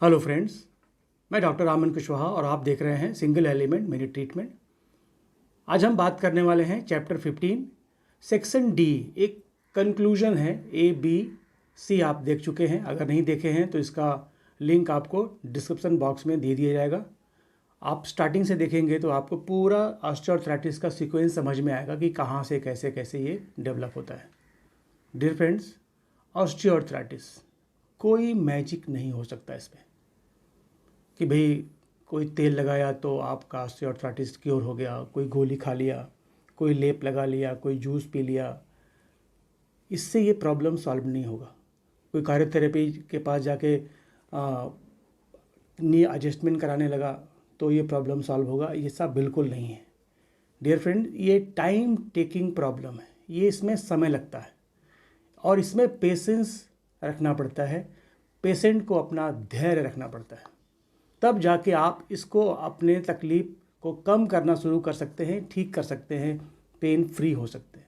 Hello friends, मैं doctor आमन कुशवाहा और आप देख रहे हैं सिंगल एलिमेंट मिनी ट्रीटमेंट। आज हम बात करने वाले हैं चैप्टर 15 सेक्शन डी। एक कंक्लूजन है। ए बी सी आप देख चुके हैं, अगर नहीं देखे हैं तो इसका लिंक आपको डिस्क्रिप्शन बॉक्स में दे दिया जाएगा। आप स्टार्टिंग से देखेंगे तो आपको पूरा ऑस्टियोआर्थराइटिस का सीक्वेंस समझ में आएगा कि कहाँ से कैसे कैसे ये डेवलप होता है। डियर फ्रेंड्स, ऑस्टियोआर्थराइटिस कोई मैजिक नहीं हो सकता इसमें कि भाई कोई तेल लगाया तो आपका ऑस्टियोआर्थराइटिस क्योर हो गया, कोई गोली खा लिया, कोई लेप लगा लिया, कोई जूस पी लिया, इससे ये प्रॉब्लम सॉल्व नहीं होगा। कोई कायोथेरेपी के पास जाके नी एडजस्टमेंट कराने लगा तो ये प्रॉब्लम सॉल्व होगा, ये सब बिल्कुल नहीं है। डियर फ्रेंड, ये टाइम टेकिंग प्रॉब्लम है, ये इसमें समय लगता है और इसमें पेशेंस रखना पड़ता है, पेशेंट को अपना धैर्य रखना पड़ता है, तब जाके आप इसको अपने तकलीफ़ को कम करना शुरू कर सकते हैं, ठीक कर सकते हैं, पेन फ्री हो सकते हैं।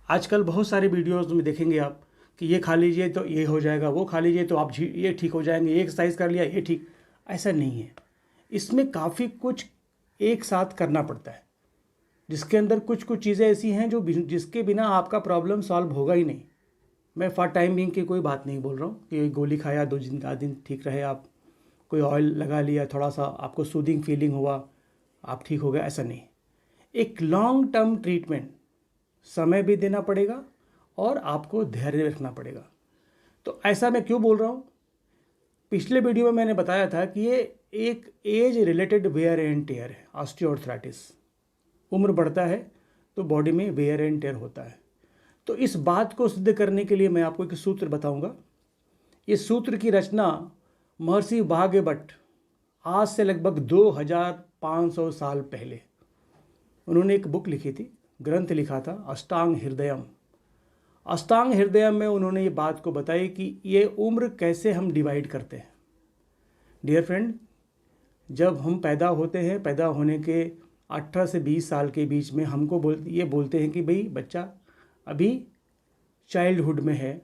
आजकल बहुत सारे वीडियोस में देखेंगे आप कि ये खा लीजिए तो ये हो जाएगा, वो खा लीजिए तो आप ये ठीक हो जाएंगे, ये एक्सरसाइज कर लिया ये ठीक। ऐसा नहीं है, इसमें काफ़ी कुछ एक साथ करना पड़ता है, जिसके अंदर कुछ कुछ चीज़ें ऐसी हैं जो जिसके बिना आपका प्रॉब्लम सॉल्व होगा ही नहीं। मैं फॉर टाइम बिंग की कोई बात नहीं बोल रहा हूँ कि गोली खाया 2 दिन ठीक रहे, आप कोई ऑयल लगा लिया, थोड़ा सा आपको सूदिंग फीलिंग हुआ, आप ठीक हो गए, ऐसा नहीं। एक लॉन्ग टर्म ट्रीटमेंट, समय भी देना पड़ेगा और आपको धैर्य रखना पड़ेगा। तो ऐसा मैं क्यों बोल रहा हूँ? पिछले वीडियो में मैंने बताया था कि ये एक age related wear and tear है। ऑस्टियोआर्थराइटिस, उम्र बढ़ता है तो बॉडी में वेयर एंड टेयर होता है। तो इस बात को सिद्ध करने के लिए मैं आपको एक सूत्र बताऊंगा। इस सूत्र की रचना महर्षि वाग्भट आज से लगभग 2500 साल पहले उन्होंने एक बुक लिखी थी, ग्रंथ लिखा था, अष्टांग हृदयम। अष्टांग हृदयम में उन्होंने ये बात को बताई कि ये उम्र कैसे हम डिवाइड करते हैं। डियर फ्रेंड, जब हम पैदा होते हैं, पैदा होने के 18 से 20 साल के बीच में हमको बोलते हैं कि भाई बच्चा अभी चाइल्डहुड में है।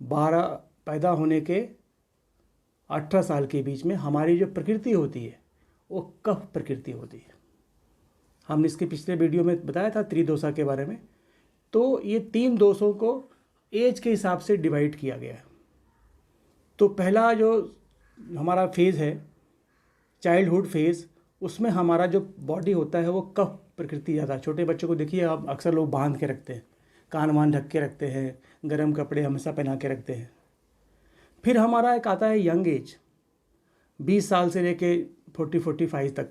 12 पैदा होने के 18 साल के बीच में हमारी जो प्रकृति होती है वो कफ प्रकृति होती है। हमने इसके पिछले वीडियो में बताया था त्रिदोषा के बारे में। तो ये 3 दोषों को एज के हिसाब से डिवाइड किया गया है। तो पहला जो हमारा फेज़ है, चाइल्डहुड फेज़, उसमें हमारा जो बॉडी होता है वो कफ प्रकृति ज़्यादा। छोटे बच्चों को देखिए आप, अक्सर लोग बांध के रखते हैं, कान वान ढक के रखते हैं, गर्म कपड़े हमेशा पहना के रखते हैं। फिर हमारा एक आता है यंग एज, 20 साल से लेके 40-45 तक,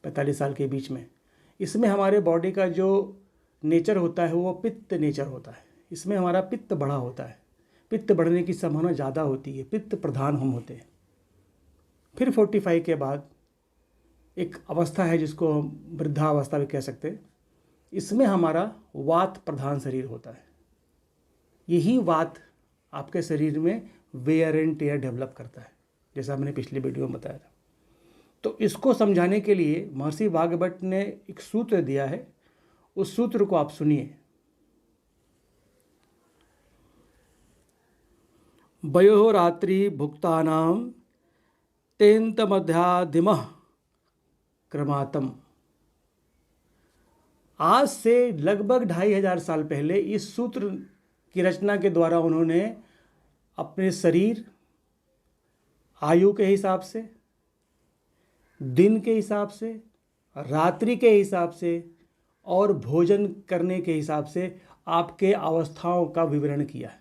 45 साल के बीच में। इसमें हमारे बॉडी का जो नेचर होता है वो पित्त नेचर होता है। इसमें हमारा पित्त बढ़ा होता है, पित्त बढ़ने की संभावना ज़्यादा होती है, पित्त प्रधान हम होते हैं। फिर 45 के बाद एक अवस्था है जिसको हम वृद्धावस्था भी कह सकते हैं। इसमें हमारा वात प्रधान शरीर होता है। यही वात आपके शरीर में वेयर एंड टेयर डेवलप करता है, जैसा मैंने पिछले वीडियो में बताया था। तो इसको समझाने के लिए महर्षि वाग्भट ने एक सूत्र दिया है, उस सूत्र को आप सुनिए। वयो रात्रि भुक्तानाम तेंत मध्यादिमः क्रमातम। आज से लगभग 2500 साल पहले इस सूत्र की रचना के द्वारा उन्होंने अपने शरीर, आयु के हिसाब से, दिन के हिसाब से, रात्रि के हिसाब से और भोजन करने के हिसाब से आपके अवस्थाओं का विवरण किया है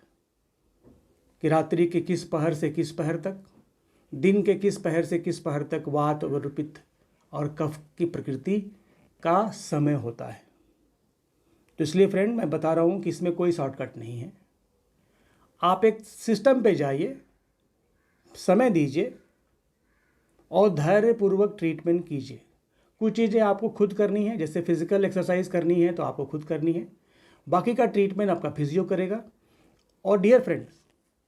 कि रात्रि के किस पहर से किस पहर तक, दिन के किस पहर से किस पहर तक वात और पित्त और कफ की प्रकृति का समय होता है। तो इसलिए फ्रेंड, मैं बता रहा हूँ कि इसमें कोई शॉर्टकट नहीं है। आप एक सिस्टम पे जाइए, समय दीजिए और धैर्यपूर्वक ट्रीटमेंट कीजिए। कुछ चीज़ें आपको खुद करनी है, जैसे फिजिकल एक्सरसाइज करनी है तो आपको खुद करनी है, बाकी का ट्रीटमेंट आपका फिजियो करेगा। और डियर फ्रेंड्स,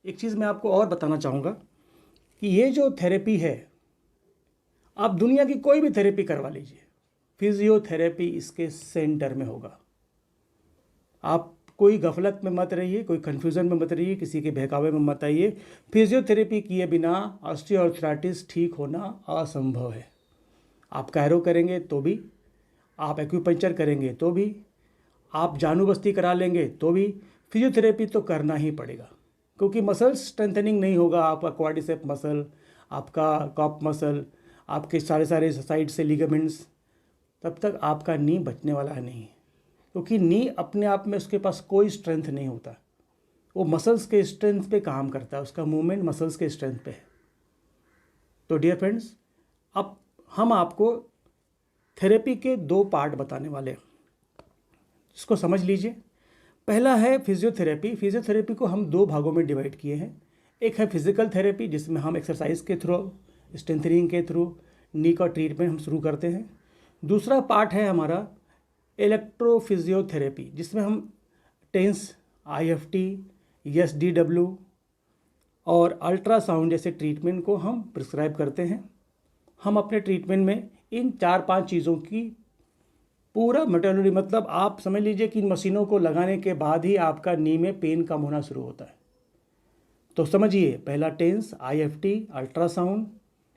एक चीज़ मैं आपको और बताना चाहूँगा कि ये जो थेरेपी है, आप दुनिया की कोई भी थेरेपी करवा लीजिए, फिजियोथेरेपी इसके सेंटर में होगा। आप कोई गफलत में मत रहिए, कोई कन्फ्यूज़न में मत रहिए, किसी के बहकावे में मत आइए। फिजियोथेरेपी किए बिना ऑस्टियोआर्थराइटिस ठीक होना असंभव है। आप कायरो करेंगे तो भी, आप एक्यूपंक्चर करेंगे तो भी, आप जानू बस्ती करा लेंगे तो भी फिजियोथेरेपी तो करना ही पड़ेगा, क्योंकि मसल स्ट्रेंथनिंग नहीं होगा। आपका क्वाड्रिसेप मसल, आपका कॉप मसल, आपके सारे साइड से लिगामेंट्स, तब तक आपका नी बचने वाला नहीं है, क्योंकि नी अपने आप में उसके पास कोई स्ट्रेंथ नहीं होता। वो मसल्स के स्ट्रेंथ पे काम करता है, उसका मूवमेंट मसल्स के स्ट्रेंथ पे है। तो डियर फ्रेंड्स, अब हम आपको थेरेपी के 2 पार्ट बताने वाले हैं, इसको समझ लीजिए। पहला है फिजियोथेरेपी। फिजियोथेरेपी को हम 2 भागों में डिवाइड किए हैं। एक है फिजिकल थेरेपी, जिसमें हम एक्सरसाइज के थ्रू, स्ट्रेंथनिंग के थ्रू नी का ट्रीटमेंट हम शुरू करते हैं। दूसरा पार्ट है हमारा इलेक्ट्रोफिजियोथेरेपी, जिसमें हम टेंस, IFT, SDW और अल्ट्रासाउंड जैसे ट्रीटमेंट को हम प्रिस्क्राइब करते हैं। हम अपने ट्रीटमेंट में इन 4-5 चीज़ों की पूरा मेथोडोलॉजी, मतलब आप समझ लीजिए कि इन मशीनों को लगाने के बाद ही आपका नी में पेन कम होना शुरू होता है। तो समझिए, पहला टेंस, IFT, अल्ट्रासाउंड,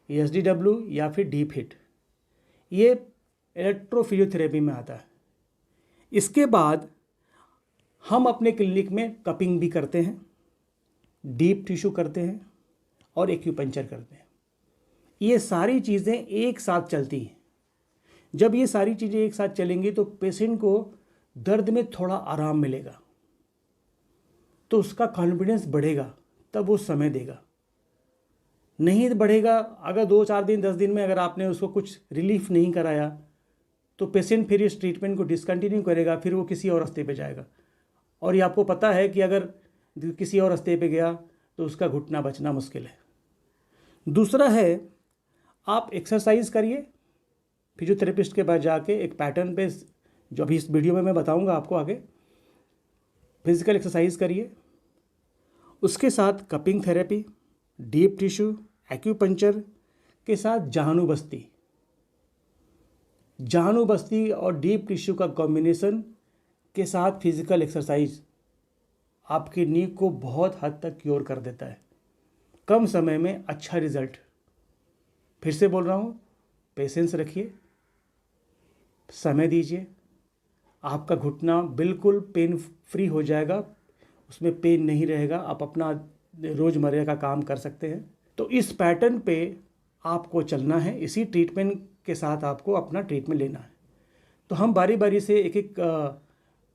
SDW या फिर डीप हिट, ये इलेक्ट्रोफिजियोथेरेपी में आता है। इसके बाद हम अपने क्लिनिक में कपिंग भी करते हैं, डीप टिश्यू करते हैं और एक्यूपंक्चर करते हैं। ये सारी चीज़ें एक साथ चलती हैं। जब ये सारी चीज़ें एक साथ चलेंगी तो पेशेंट को दर्द में थोड़ा आराम मिलेगा, तो उसका कॉन्फिडेंस बढ़ेगा, तब वो समय देगा। नहीं बढ़ेगा, अगर 2-4 दिन 10 दिन में अगर आपने उसको कुछ रिलीफ नहीं कराया, तो पेशेंट फिर इस ट्रीटमेंट को डिसकंटिन्यू करेगा, फिर वो किसी और रास्ते पे जाएगा। और ये आपको पता है कि अगर किसी और रास्ते पे गया तो उसका घुटना बचना मुश्किल है। दूसरा है, आप एक्सरसाइज करिए फिजियोथेरेपिस्ट के पास जाके, एक पैटर्न पे, जो अभी इस वीडियो में मैं बताऊंगा आपको आगे। फिजिकल एक्सरसाइज करिए, उसके साथ cupping therapy, deep tissue, acupuncture के साथ जहानू बस्ती और डीप टिश्यू का कॉम्बिनेशन के साथ फिजिकल एक्सरसाइज आपकी नी को बहुत हद तक क्योर कर देता है, कम समय में अच्छा रिजल्ट। फिर से बोल रहा हूँ, पेशेंस रखिए, समय दीजिए, आपका घुटना बिल्कुल पेन फ्री हो जाएगा, उसमें पेन नहीं रहेगा, आप अपना रोज़मर्रा का काम कर सकते हैं। तो इस पैटर्न पे आपको चलना है, इसी ट्रीटमेंट के साथ आपको अपना ट्रीटमेंट लेना है। तो हम बारी बारी से एक एक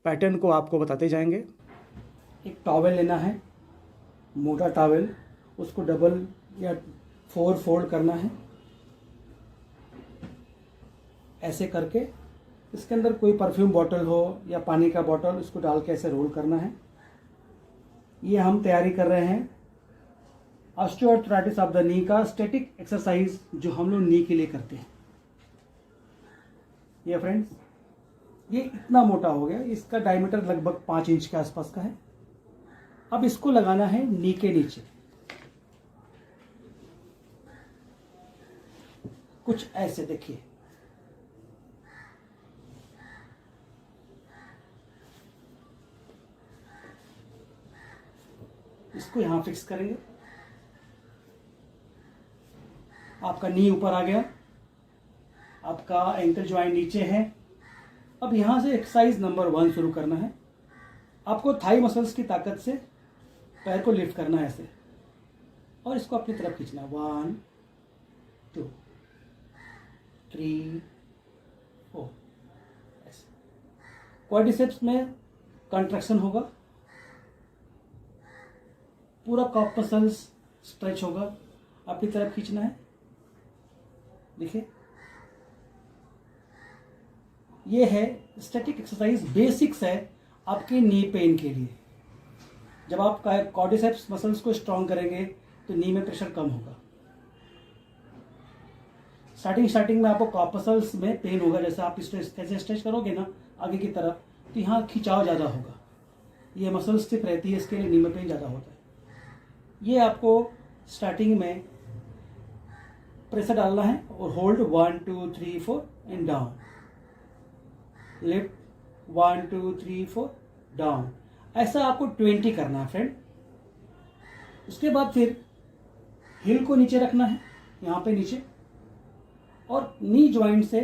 पैटर्न को आपको बताते जाएंगे। एक टॉवेल लेना है, मोटा टॉवेल, उसको डबल या 4 फोल्ड करना है, ऐसे करके इसके अंदर कोई परफ्यूम बॉटल हो या पानी का बॉटल, उसको डाल के ऐसे रोल करना है। ये हम तैयारी कर रहे हैं ऑस्टियोआर्थराइटिस ऑफ द नी का स्टैटिक एक्सरसाइज, जो हम लोग नी के लिए करते हैं। ये फ्रेंड्स, ये इतना मोटा हो गया, इसका डायमीटर लगभग 5 इंच के आसपास का है। अब इसको लगाना है नी के नीचे, कुछ ऐसे देखिए। इसको यहां फिक्स करेंगे, आपका नी ऊपर आ गया, आपका एंकल ज्वाइंट नीचे है। अब यहां से एक्सरसाइज नंबर 1 शुरू करना है। आपको थाई मसल्स की ताकत से पैर को लिफ्ट करना है ऐसे, और इसको अपनी तरफ खींचना। 1 2 3 4 ऐसे। क्वाड्रिसेप्स में कंट्रैक्शन होगा, पूरा कॉप मसल्स स्ट्रेच होगा, अपनी तरफ खींचना है। देखिए, ये है स्टैटिक एक्सरसाइज, बेसिक्स है आपके नी पेन के लिए। जब आप क्वाड्रिसेप्स मसल्स को स्ट्रॉन्ग करेंगे तो नी में प्रेशर कम होगा। स्टार्टिंग में आपको कॉप मसल्स में पेन होगा, जैसे आप कैसे स्ट्रेच करोगे ना आगे की तरफ, तो यहाँ खिंचाव ज़्यादा होगा, ये मसल स्टिफ रहती है, इसके लिए नी में पेन ज़्यादा होता है। ये आपको स्टार्टिंग में प्रेशर डालना है और hold 1 2 3 4 and down, lift 1 2 3 4 down. ऐसा आपको 20 करना है फ्रेंड। उसके बाद फिर हिल को नीचे रखना है, यहाँ पे नीचे, और नी जॉइंट से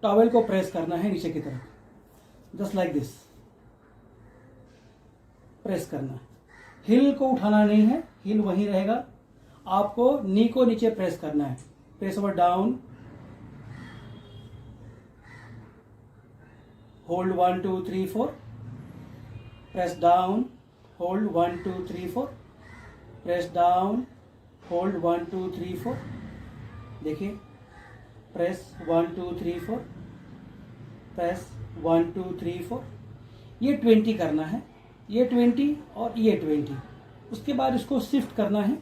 टॉवेल को प्रेस करना है नीचे की तरफ, जस्ट लाइक दिस, प्रेस करना है। हिल को उठाना नहीं है, हिल वहीं रहेगा, आपको नी को नीचे प्रेस करना है। Press over down, hold 1 2 3 4, press down, hold 1 2 3 4, press down, hold 1 2 3 4। देखिए, प्रेस 1 2 3 4, प्रेस 1 2 3 4। ये 20 करना है, ये 20 और ये 20। उसके बाद इसको शिफ्ट करना है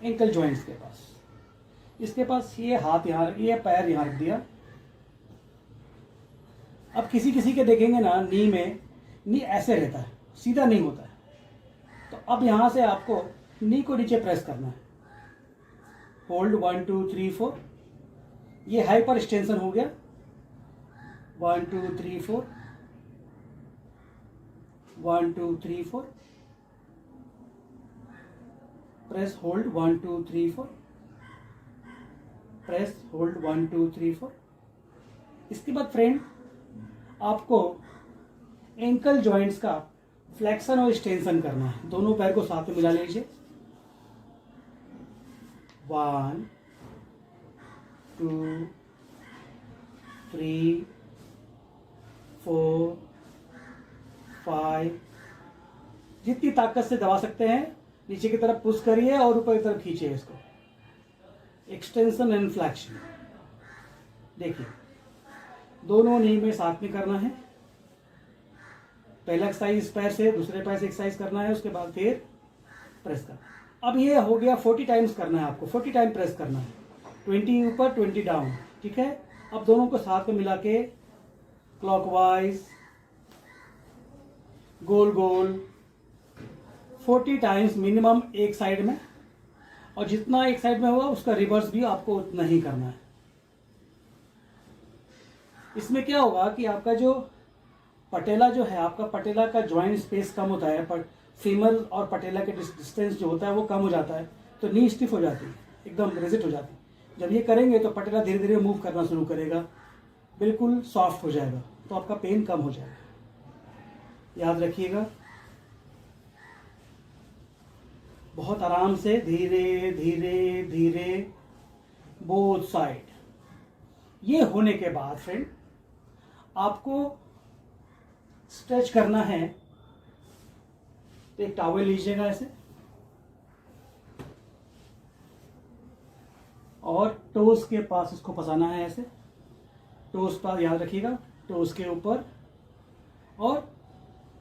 एंकल जॉइंट्स के पास। इसके पास ये हाथ यहाँ, ये पैर यहाँ रख दिया। अब किसी किसी के देखेंगे ना, नी में नी ऐसे रहता है, सीधा नहीं होता है। तो अब यहाँ से आपको नी को नीचे प्रेस करना है, होल्ड 1 2 3 4। ये हाइपर एक्सटेंशन हो गया, 1 2 3 4, 1 2 3 4, प्रेस होल्ड 1 2 3 4, प्रेस होल्ड 1 2 3 4। इसके बाद फ्रेंड आपको एंकल जॉइंट्स का फ्लेक्शन और एक्सटेंशन करना है। दोनों पैर को साथ में मिला लीजिए, 1 2 3 4 5। जितनी ताकत से दबा सकते हैं नीचे की तरफ पुश करिए और ऊपर की तरफ खींचिए इसको, एक्सटेंशन एंड फ्लेक्शन। देखिए, दोनों नी में साथ में करना है। पहला एक्सरसाइज इस पैर से, दूसरे पैर से एक्सरसाइज करना है, उसके बाद फिर प्रेस करना। अब ये हो गया 40 टाइम्स करना है आपको, 40 टाइम प्रेस करना है, 20 ऊपर 20 डाउन, ठीक है। अब दोनों को साथ में मिला के क्लॉकवाइज, गोल गोल 40 टाइम्स मिनिमम एक साइड में, और जितना एक साइड में होगा उसका रिवर्स भी आपको उतना ही करना है। इसमें क्या होगा कि आपका जो पटेला जो है, आपका पटेला का जॉइंट स्पेस कम होता है, पर फीमर और पटेला के डिस्टेंस जो होता है वो कम हो जाता है, तो नी स्टिफ हो जाती है, एकदम रिजिड हो जाती है। जब ये करेंगे तो पटेला धीरे धीरे मूव करना शुरू करेगा, बिल्कुल सॉफ्ट हो जाएगा, तो आपका पेन कम हो जाएगा। याद रखिएगा, बहुत आराम से, धीरे धीरे धीरे, बोथ साइड। ये होने के बाद फ्रेंड आपको स्ट्रेच करना है, तो एक टॉवेल लीजिएगा ऐसे, और टोस के पास इसको फंसाना है ऐसे, टोस पर याद रखिएगा, टोस के ऊपर, और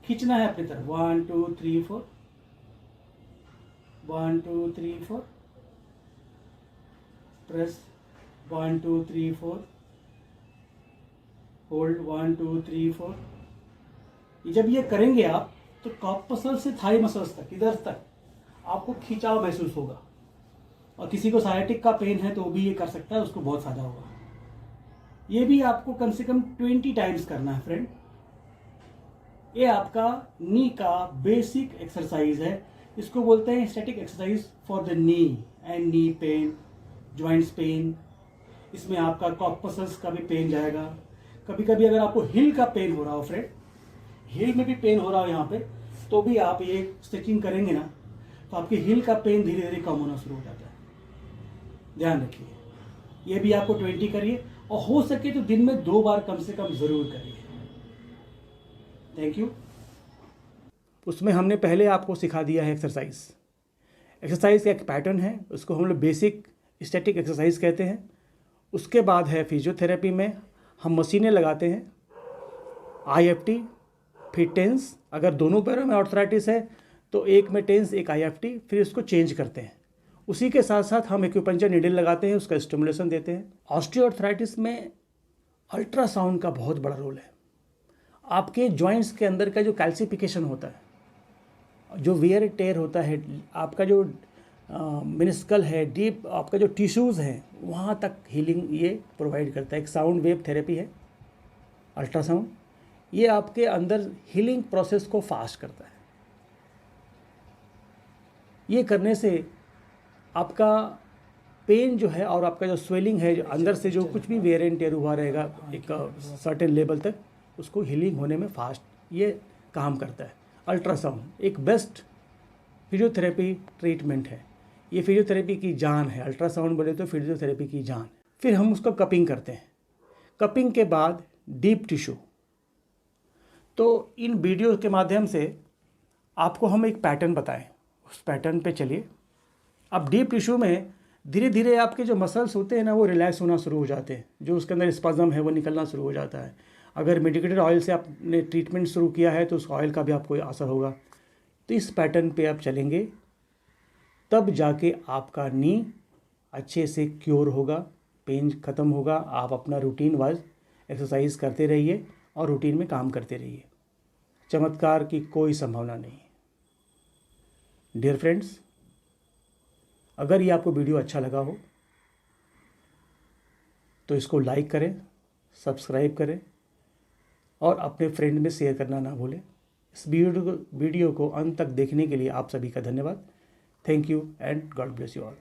खींचना है अपनी तरफ, 1 2 3 4, 1 2 3 4, प्रेस 1 2 3 4, होल्ड 1 2 3 4। जब ये करेंगे आप, तो कॉप मसल से थाई मसल्स तक, इधर तक आपको खिंचाव महसूस होगा। और किसी को साइटिक का पेन है तो भी ये कर सकता है, उसको बहुत फायदा होगा। ये भी आपको कम से कम 20 टाइम्स करना है फ्रेंड। ये आपका नी का बेसिक एक्सरसाइज है, इसको बोलते हैं static exercise for the knee and knee pain, joints pain. इसमें आपका कॉप मसल्स का भी पेन जाएगा। कभी कभी अगर आपको हिल का पेन हो रहा हो फ्रेंड, हिल में भी पेन हो रहा हो यहाँ पे, तो भी आप ये स्ट्रेचिंग करेंगे ना, तो आपकी हिल का पेन धीरे धीरे कम होना शुरू हो जाता है। ध्यान रखिए, ये भी आपको 20 करिए, और हो सके तो दिन में 2 बार कम से कम जरूर करिए। Thank you. उसमें हमने पहले आपको सिखा दिया है एक्सरसाइज का एक पैटर्न है, उसको हम लोग बेसिक स्टैटिक एक्सरसाइज कहते हैं। उसके बाद है फिजियोथेरेपी में हम मशीनें लगाते हैं, IFT, फिर टेंस। अगर दोनों पैरों में आर्थराइटिस है तो एक में टेंस, एक IFT, फिर उसको चेंज करते हैं। उसी के साथ साथ हम एक्यूपंक्चर नीडल लगाते हैं, उसका स्टिमुलेशन देते हैं। ऑस्टियोआर्थराइटिस में अल्ट्रासाउंड का बहुत बड़ा रोल है। आपके जॉइंट्स के अंदर का जो कैल्सिफिकेशन होता है, जो वियर टेयर होता है, आपका जो मिनिस्कल है, डीप आपका जो टिश्यूज़ हैं, वहाँ तक हीलिंग ये प्रोवाइड करता है। एक साउंड वेव थेरेपी है, अल्ट्रासाउंड। ये आपके अंदर हीलिंग प्रोसेस को फास्ट करता है। ये करने से आपका पेन जो है और आपका जो स्वेलिंग है, जो अंदर से जो कुछ भी वेयर एंड टेयर हुआ रहेगा एक सर्टेन लेवल तक, उसको हीलिंग होने में फास्ट ये काम करता है। अल्ट्रासाउंड एक बेस्ट फिजियोथेरेपी ट्रीटमेंट है। ये फिजियोथेरेपी की जान है। अल्ट्रासाउंड बोले तो फिजियोथेरेपी की जान। फिर हम उसको कपिंग करते हैं। कपिंग के बाद डीप टिश्यू। तो इन वीडियो के माध्यम से आपको हम एक पैटर्न बताएं, उस पैटर्न पे चलिए। अब डीप टिश्यू में धीरे धीरे आपके जो मसल्स होते हैं ना, वो रिलैक्स होना शुरू हो जाते हैं। जो उसके अंदर स्पाज़म है वो निकलना शुरू हो जाता है। अगर मेडिकेटेड ऑयल से आपने ट्रीटमेंट शुरू किया है तो उस ऑयल का भी आपको असर होगा। तो इस पैटर्न पे आप चलेंगे, तब जाके आपका नी अच्छे से क्योर होगा, पेन ख़त्म होगा। आप अपना रूटीन वाइज एक्सरसाइज करते रहिए और रूटीन में काम करते रहिए। चमत्कार की कोई संभावना नहीं है। डियर फ्रेंड्स, अगर ये आपको वीडियो अच्छा लगा हो तो इसको लाइक करें, सब्सक्राइब करें और अपने फ्रेंड में शेयर करना ना भूलें। इस वीडियो को अंत तक देखने के लिए आप सभी का धन्यवाद। Thank you and God bless you all.